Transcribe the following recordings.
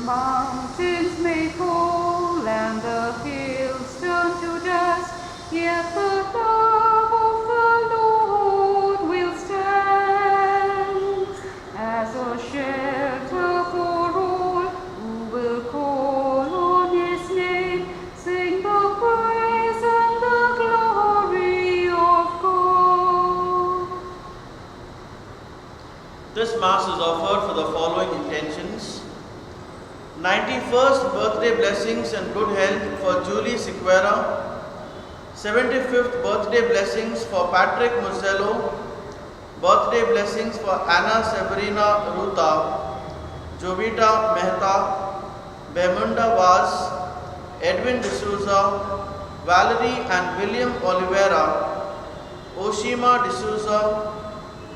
mountains may fall and the hills turn to dust, yet the love of the Lord will stand as a shelter for all who will call on His name, sing the praise and the glory of God. This Mass is offered for the following intentions: 91st birthday blessings and good health for Julie Sequeira, 75th birthday blessings for Patrick Musello, birthday blessings for Anna Severina Ruta, Jovita Mehta, Bemunda Vaz, Edwin D'Souza, Valerie and William Oliveira, Oshima D'Souza,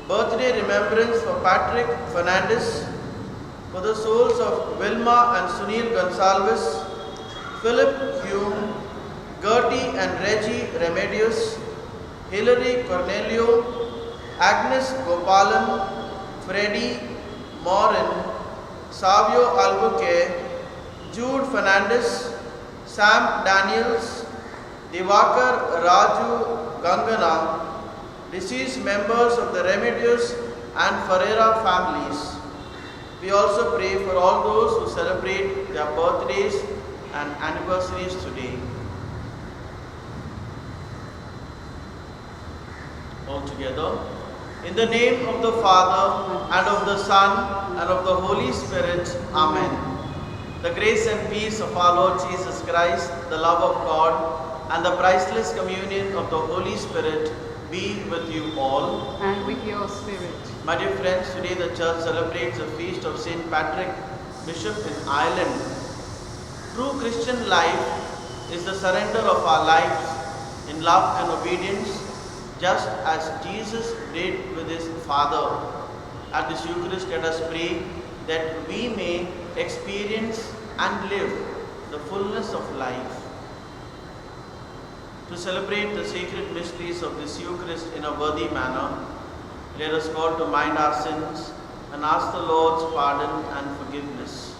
birthday remembrance for Patrick Fernandez, for the souls of Wilma and Sunil Gonsalves, Philip Hume, Gertie and Reggie Remedios, Hilary Cornelio, Agnes Gopalan, Freddie Morin, Savio Albuquerque, Jude Fernandez, Sam Daniels, Divakar Raju Gangana, deceased members of the Remedios and Ferreira families. We also pray for all those who celebrate their birthdays and anniversaries today. All together. In the name of the Father, and of the Son, and of the Holy Spirit. Amen. The grace and peace of our Lord Jesus Christ, the love of God, and the priceless communion of the Holy Spirit be with you all. And with your spirit. My dear friends, today the Church celebrates the feast of Saint Patrick, Bishop in Ireland. True Christian life is the surrender of our lives in love and obedience, just as Jesus did with His Father. At this Eucharist, let us pray that we may experience and live the fullness of life. To celebrate the sacred mysteries of this Eucharist in a worthy manner, let us call to mind our sins and ask the Lord's pardon and forgiveness.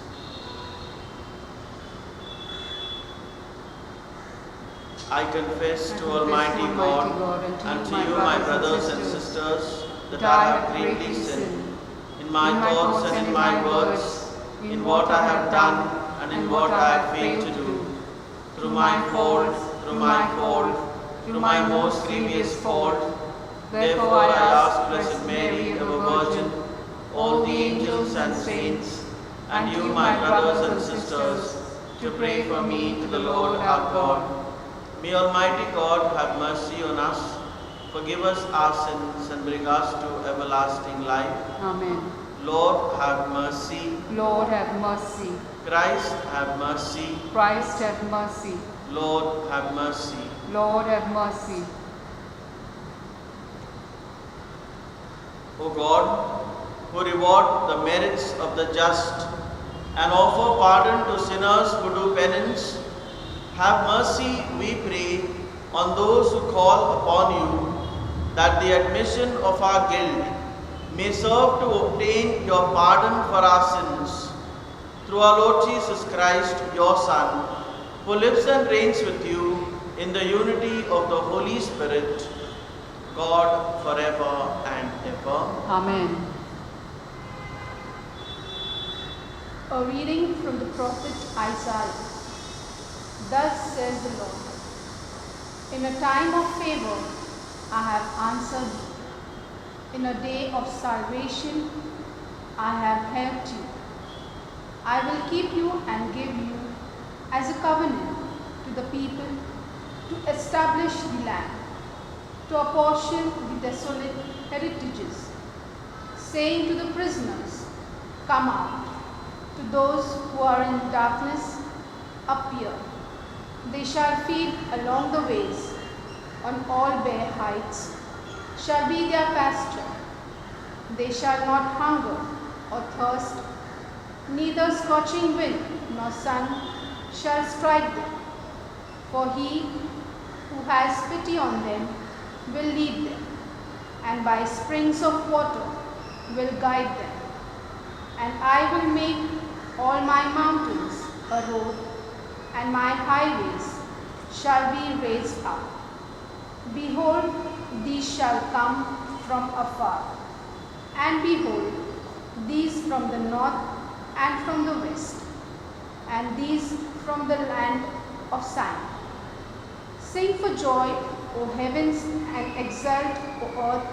I confess to Almighty God and to you, my brothers and sisters, that I have greatly sinned in my thoughts and in my words, in what I have done and in what I have failed to do, through my fault, through my most grievous fault. Therefore I ask Blessed Mary, ever Virgin, all the angels and saints, and you, my brothers and sisters, to pray for me to the Lord our God. May Almighty God have mercy on us, forgive us our sins, and bring us to everlasting life. Amen. Lord, have mercy. Lord, have mercy. Christ, have mercy. Christ, have mercy. Lord, have mercy. Lord, have mercy. O God, who reward the merits of the just and offer pardon to sinners who do penance, have mercy, we pray, on those who call upon you, that the admission of our guilt may serve to obtain your pardon for our sins. Through our Lord Jesus Christ, your Son, who lives and reigns with you in the unity of the Holy Spirit, God forever and ever. Amen. A reading from the prophet Isaiah. Thus says the Lord, in a time of favor I have answered you. In a day of salvation I have helped you. I will keep you and give you as a covenant to the people, to establish the land, to apportion the desolate heritages, saying to the prisoners, come out, to those who are in darkness, appear. They shall feed along the ways, on all bare heights shall be their pasture. They shall not hunger or thirst, neither scorching wind nor sun shall strike them. For he who has pity on them will lead them, and by springs of water will guide them. And I will make all my mountains a road, and my highways shall be raised up. Behold, these shall come from afar, and behold, these from the north and from the west, and these from the land of Zion. Sing for joy, O heavens, and exult, O earth.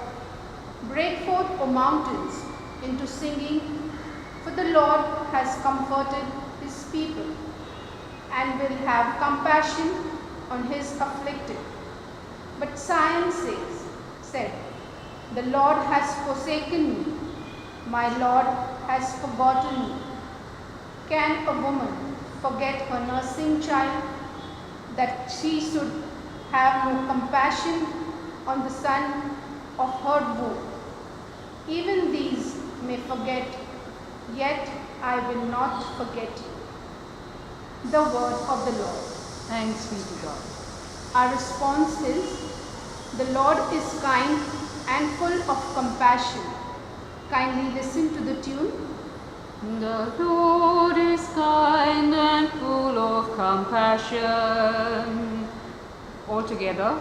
Break forth, O mountains, into singing, for the Lord has comforted his people, and will have compassion on his afflicted. But Zion said, the Lord has forsaken me, my Lord has forgotten me. Can a woman forget her nursing child, that she should have no compassion on the son of her womb? Even these may forget, yet I will not forget you. The word of the Lord. Thanks be to God. Our response is, the Lord is kind and full of compassion. Kindly listen to the tune. The Lord is kind and full of compassion. All together.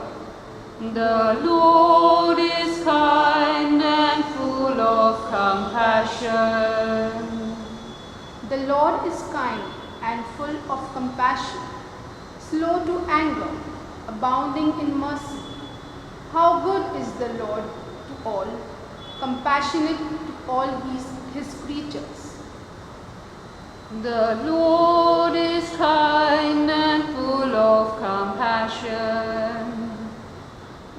The Lord is kind and full of compassion. The Lord is kind and full of compassion, slow to anger, abounding in mercy. How good is the Lord to all, compassionate to all his creatures. The Lord is kind and full of compassion.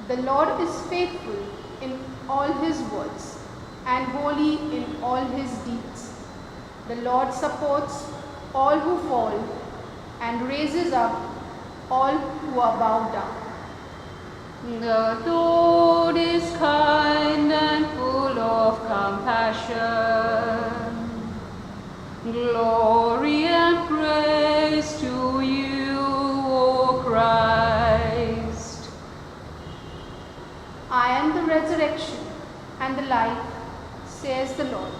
The Lord is faithful in all his words and holy in all his deeds. The Lord supports all who fall and raises up all who are bowed down. The Lord is kind and full of compassion. Glory and praise to you, O Christ. I am the resurrection and the life, says the Lord.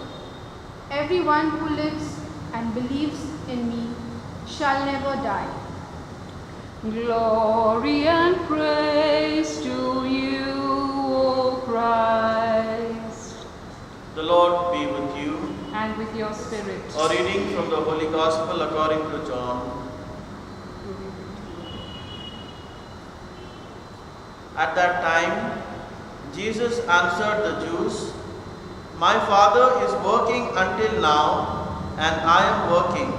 Everyone who lives and believes in me shall never die. Glory and praise to you, O Christ. The Lord be with you. And with your spirit. A reading from the Holy Gospel according to John. At that time, Jesus answered the Jews, "My Father is working until now, and I am working."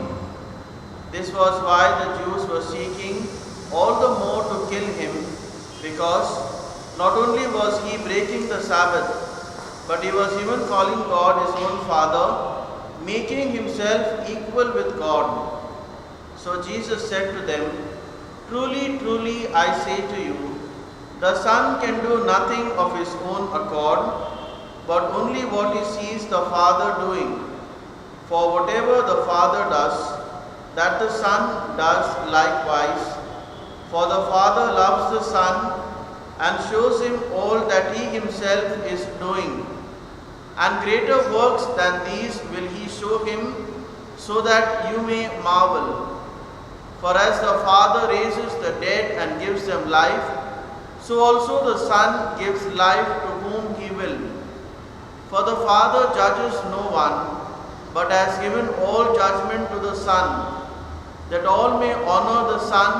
This was why the Jews were seeking all the more to kill him, because not only was he breaking the Sabbath, but he was even calling God his own Father, making himself equal with God. So Jesus said to them, "Truly, truly, I say to you, the Son can do nothing of his own accord, but only what he sees the Father doing. For whatever the Father does, that the Son does likewise. For the Father loves the Son and shows him all that he himself is doing. And greater works than these will he show him, so that you may marvel. For as the Father raises the dead and gives them life, so also the Son gives life to whom he will. For the Father judges no one, but has given all judgment to the Son, that all may honor the Son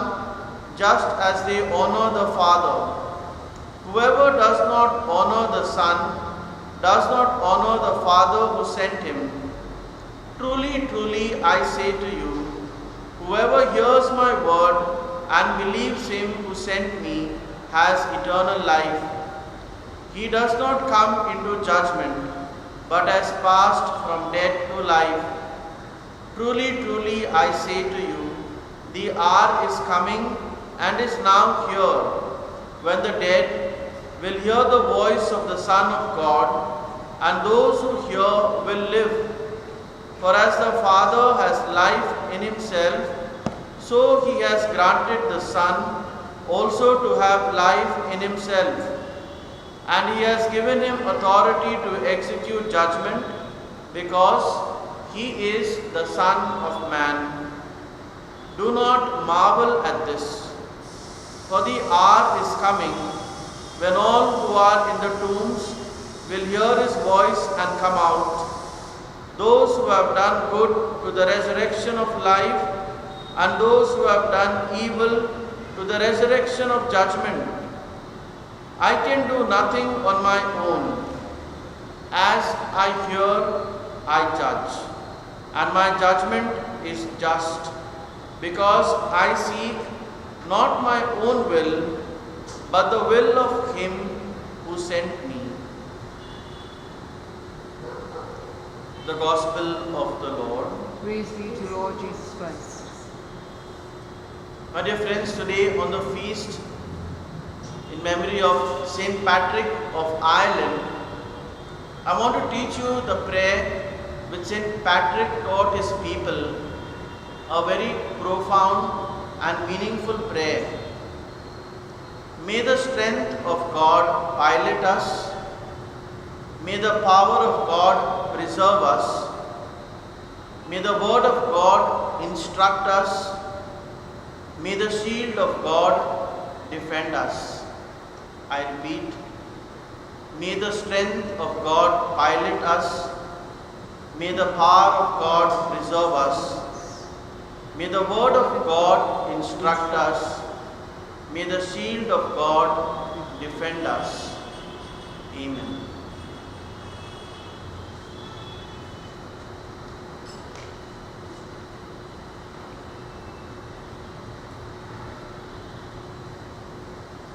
just as they honor the Father. Whoever does not honor the Son does not honor the Father who sent him. Truly, truly, I say to you, whoever hears my word and believes him who sent me has eternal life. He does not come into judgment, but has passed from death to life. Truly, truly, I say to you, the hour is coming and is now here, when the dead will hear the voice of the Son of God, and those who hear will live. For as the Father has life in himself, so he has granted the Son also to have life in himself. And he has given him authority to execute judgment, because He is the Son of Man. Do not marvel at this, for the hour is coming when all who are in the tombs will hear his voice and come out. Those who have done good to the resurrection of life, and those who have done evil to the resurrection of judgment. I can do nothing on my own. As I hear, I judge, and my judgment is just, because I seek not my own will, but the will of him who sent me. The Gospel of the Lord. Praise be to Lord Jesus Christ. My dear friends, today on the feast in memory of Saint Patrick of Ireland, I want to teach you the prayer which Saint Patrick taught his people, a very profound and meaningful prayer. May the strength of God pilot us. May the power of God preserve us. May the word of God instruct us. May the shield of God defend us. I repeat, may the strength of God pilot us. May the power of God preserve us. May the word of God instruct us. May the shield of God defend us. Amen.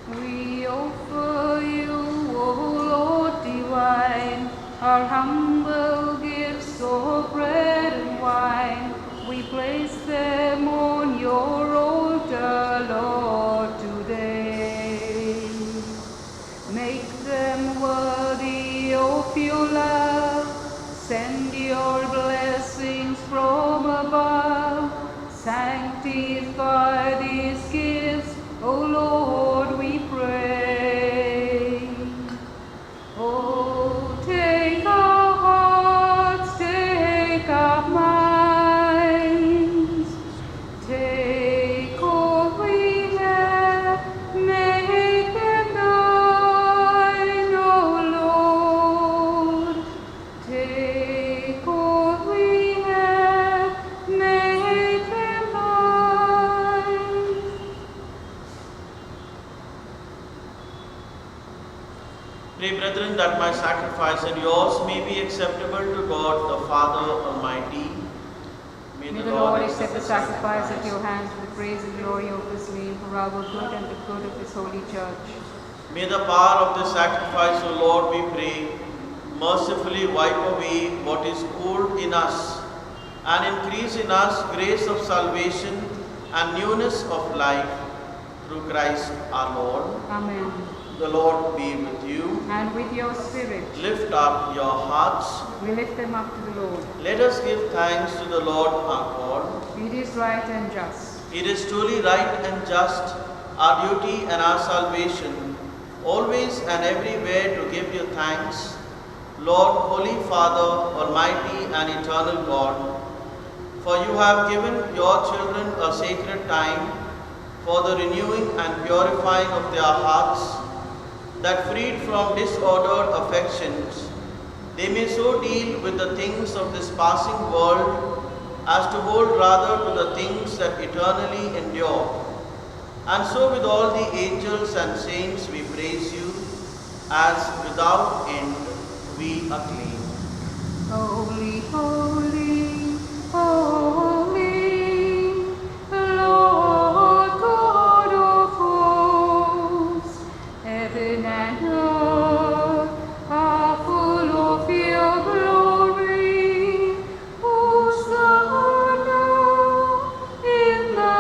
We offer you, O Lord divine, our humble gifts of bread and wine. We place them on your altar, Lord, today. Make them worthy of your love. Send your blessings from above. Sanctify these gifts, O Lord, we pray. Oh, take our hearts, take our minds, take all we have, make them thine, O Lord. Take all we have, make them thine. Pray, brethren, that my sacrifice and yours may be acceptable to God the Father Almighty. May the Lord accept the sacrifice at your hands for the praise and glory of his name, for our good and the good of his holy church. May the power of this sacrifice, O Lord, we pray, mercifully wipe away what is old in us and increase in us grace of salvation and newness of life through Christ our Lord. Amen. The Lord be with you. And with your spirit, Lift up your hearts. we lift them up to the Lord. Let us give thanks to the Lord our God. It is right and just. It is truly right and just, our duty and our salvation, always and everywhere to give you thanks, Lord, Holy Father, Almighty and Eternal God, for you have given your children a sacred time for the renewing and purifying of their hearts, that freed from disordered affections, they may so deal with the things of this passing world as to hold rather to the things that eternally endure. And so with all the angels and saints we praise you, as without end we acclaim. Holy, holy, holy, Lord God of hosts, heaven and earth are full of your glory. Hosanna in the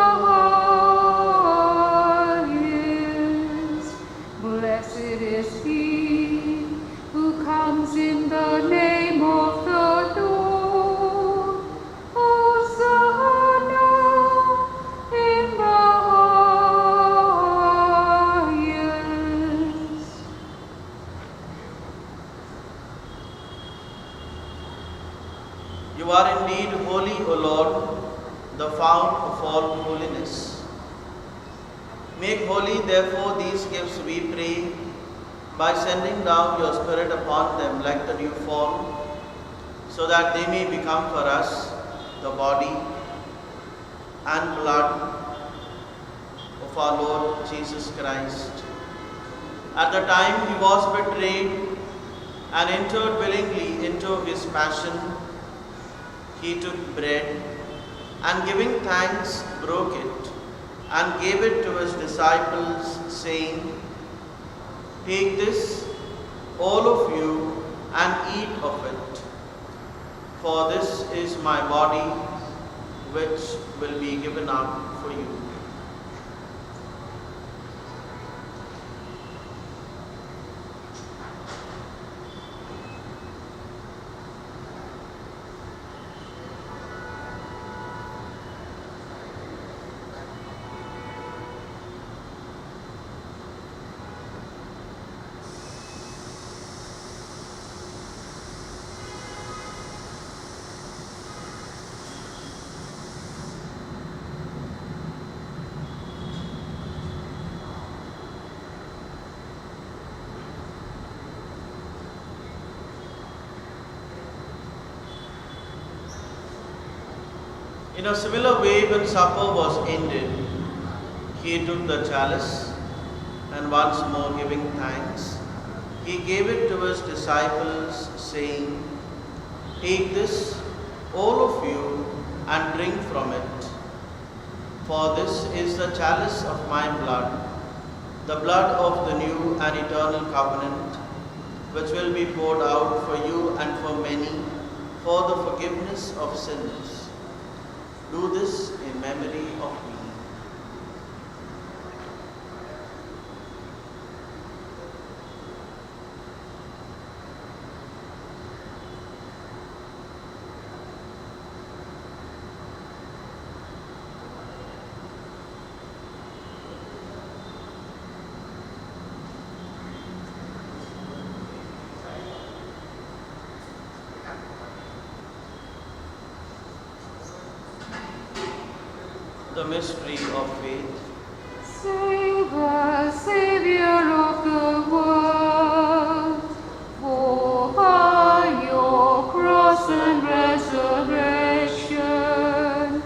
highest. Blessed is he who comes in the name of the Lord. You are indeed holy, O Lord, the fount of all holiness. Make holy, therefore, these gifts, we pray, by sending down your Spirit upon them like the dew fall, so that they may become for us the body and blood of our Lord Jesus Christ. At the time he was betrayed and entered willingly into his passion, he took bread and giving thanks broke it and gave it to his disciples, saying, "Take this, all of you, and eat of it, for this is my body, which will be given up for you." In a similar way, when supper was ended, he took the chalice, and once more giving thanks, he gave it to his disciples, saying, "Take this, all of you, and drink from it. For this is the chalice of my blood, the blood of the new and eternal covenant, which will be poured out for you and for many for the forgiveness of sins. Do this in memory of me." The mystery of faith. Save us, Savior of the world, for by your cross and resurrection,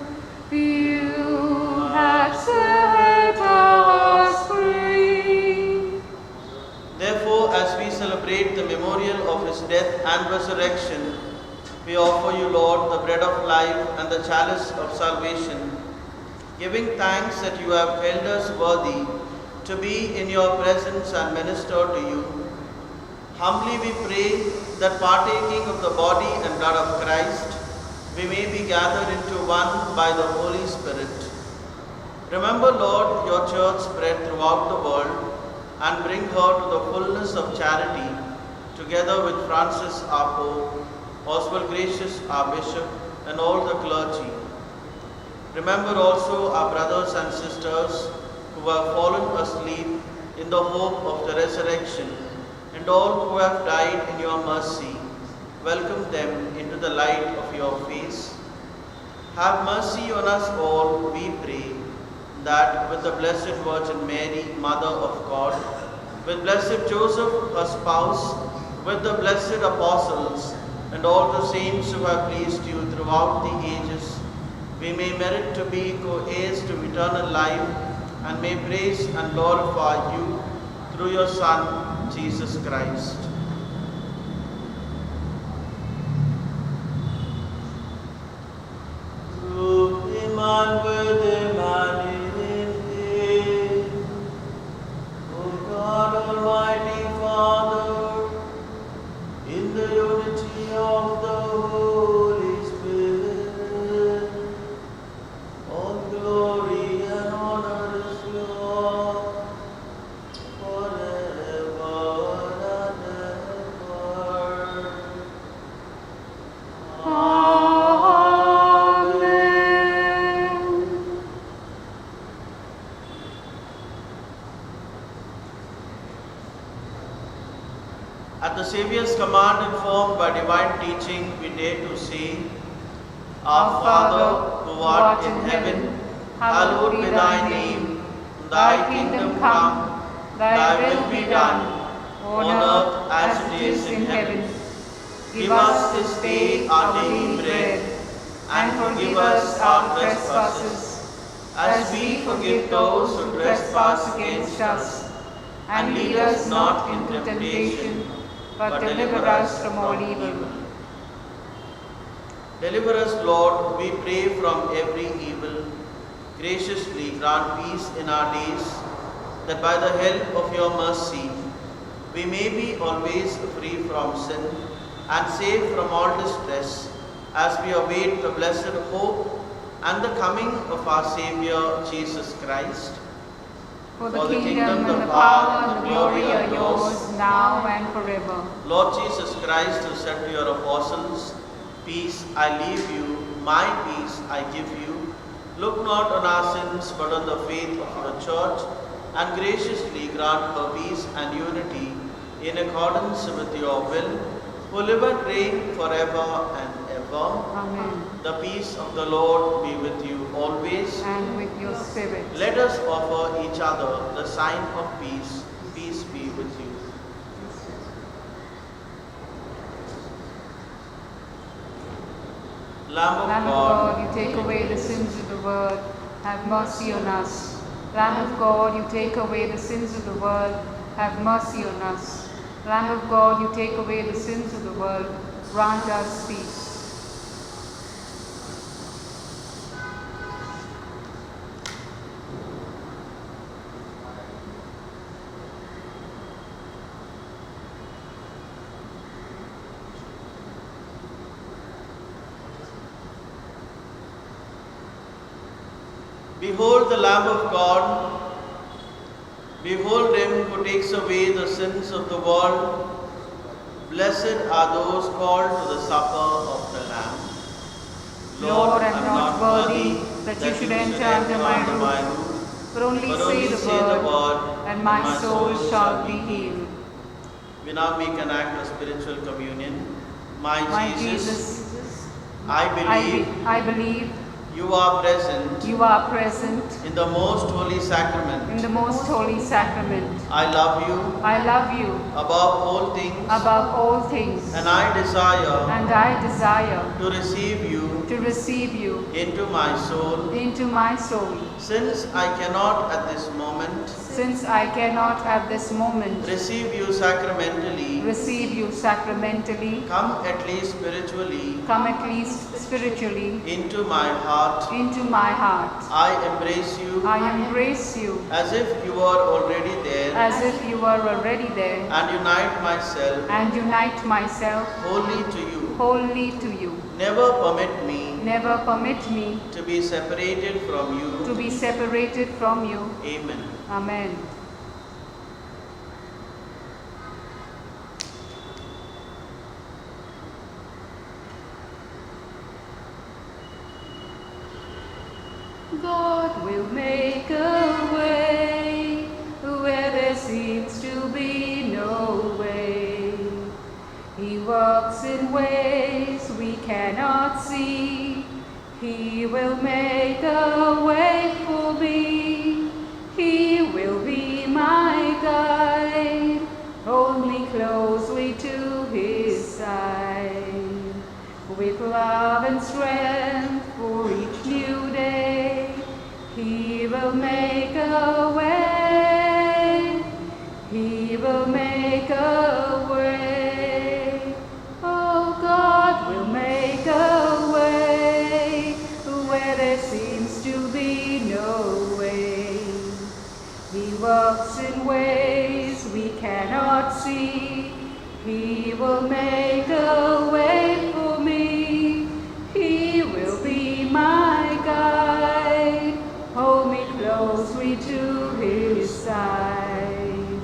you have set us free. Therefore, as we celebrate the memorial of his death and resurrection, we offer you, Lord, the bread of life and the chalice of salvation, giving thanks that you have held us worthy to be in your presence and minister to you. Humbly we pray that partaking of the body and blood of Christ, we may be gathered into one by the Holy Spirit. Remember, Lord, your church spread throughout the world, and bring her to the fullness of charity, together with Francis our Pope, Oswald Gracious our Bishop, and all the clergy. Remember also our brothers and sisters who have fallen asleep in the hope of the resurrection, and all who have died in your mercy. Welcome them into the light of your face. Have mercy on us all, we pray, that with the Blessed Virgin Mary, Mother of God, with Blessed Joseph, her spouse, with the blessed apostles, and all the saints who have pleased you throughout the ages, we may merit to be co-heirs to eternal life, and may praise and glorify you through your Son, Jesus Christ. Through him and with him and in him, O God, Almighty Father, in the unity of the Holy Spirit, all glory and honor is yours forever and ever. Amen. At the Saviour's command, informed by divine teaching, we dare to say, Our Father, who art in heaven, hallowed be thy name. Thy kingdom come, thy will be done, on earth as it is in heaven. Give us this day our daily bread, and forgive us our trespasses, as we forgive those who trespass against us. And lead us not into temptation, but deliver us from all evil. Deliver us, Lord, we pray, from every evil. Graciously grant peace in our days, that by the help of your mercy we may be always free from sin and safe from all distress, as we await the blessed hope and the coming of our Saviour Jesus Christ. For the kingdom and the power and the glory are yours, now and forever. Lord Jesus Christ, who said to your apostles, "Peace I leave you, my peace I give you," look not on our sins, but on the faith of your church, and graciously grant her peace and unity in accordance with your will, who live and reign forever and ever. Amen. The peace of the Lord be with you always. And with your spirit. Let us offer each other the sign of peace. Peace be with you. Lamb Lamb of of God, God, you take away the sins of the world, have mercy on us. Lamb of God, you take away the sins of the world, have mercy on us. Lamb of God, you take away the sins of the world, grant us peace. behold the Lamb of God. Behold him who takes away the sins of the world. Blessed are those called to the supper of the Lamb. Lord, I am not worthy that you should enter under my roof, but only say the word, and my soul shall be healed. We now make an act of spiritual communion. My Jesus, I believe you are present in the most holy sacrament. In the most holy sacrament. I love you above all things, and I desire to receive you into my soul. Since I cannot at this moment receive you sacramentally, come at least spiritually into my heart. I embrace you as if you were already there, and unite myself wholly to you. Never permit me to be separated from you. Amen. Amen. God will make a way where there seems to be no way. He works in ways we cannot see. He will make a way for me. He will be my guide. Hold me closely to his side. With love and strength for each new day, he will make a way. He will make a way. Oh, God will make a way where there seems to be no way. He works in ways we cannot see. He will make a way for me. He will be my guide. Hold me closely to his side.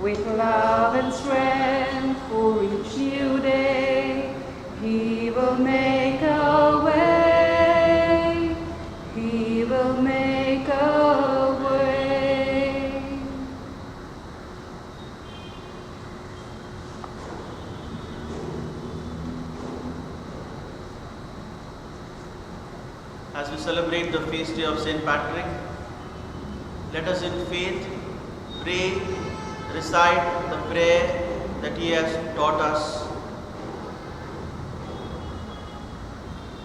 With love and strength for each new day, he will make a way. He will make a way. as we celebrate the feast day of St. Patrick, let us in faith pray, recite the prayer that he has taught us.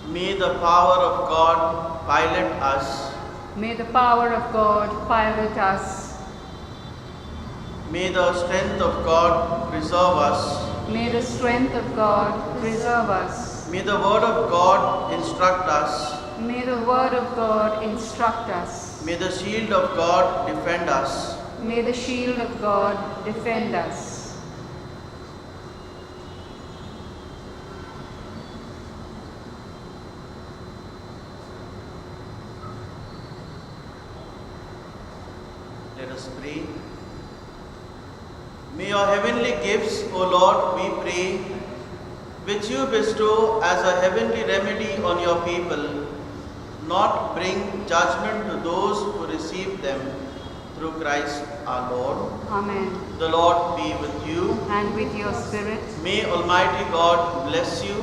May the power of God pilot us. May the power of God pilot us. May the strength of God preserve us. May the strength of God preserve us. May the word of God instruct us. May the word of God instruct us. May the shield of God defend us. May the shield of God defend us. Let us pray. May your heavenly gifts, O Lord, we pray, which you bestow as a heavenly remedy on your people, not bring judgment to those who receive them, through Christ our Lord. Amen. The Lord be with you. And with your spirit. May Almighty God bless you,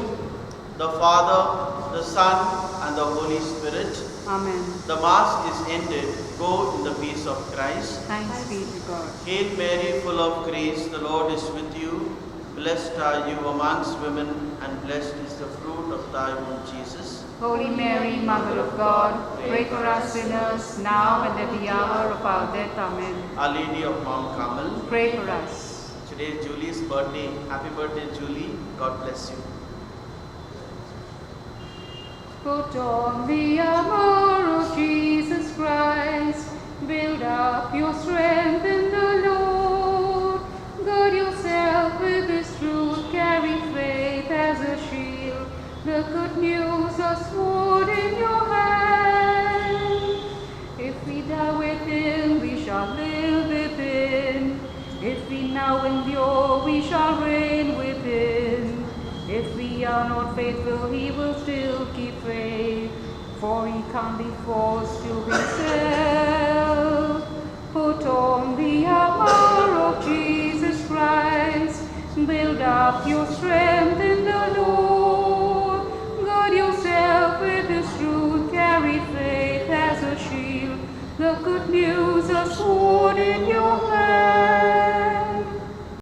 the Father, the Son, and the Holy Spirit. Amen. The Mass is ended. Go in the peace of Christ. Thanks be to God. Hail Mary, full of grace, the Lord is with you. Blessed are you amongst women, and blessed is the fruit of thy womb, Jesus. Holy Mary, Mother of God, pray for us sinners, now and at the hour of our death. Amen. Our Lady of Mount Carmel, Pray for us. today is Julie's birthday. Happy birthday, Julie. God bless you. Put on the armor of Jesus Christ. Build up your strength in the Lord. Gird yourself with this truth. Carry faith as a shield. The good news a sword in your hand. If we die with him, we shall live with him. If we now endure, we shall reign with him. If we are not faithful, he will still keep faith, for he can't be forced to his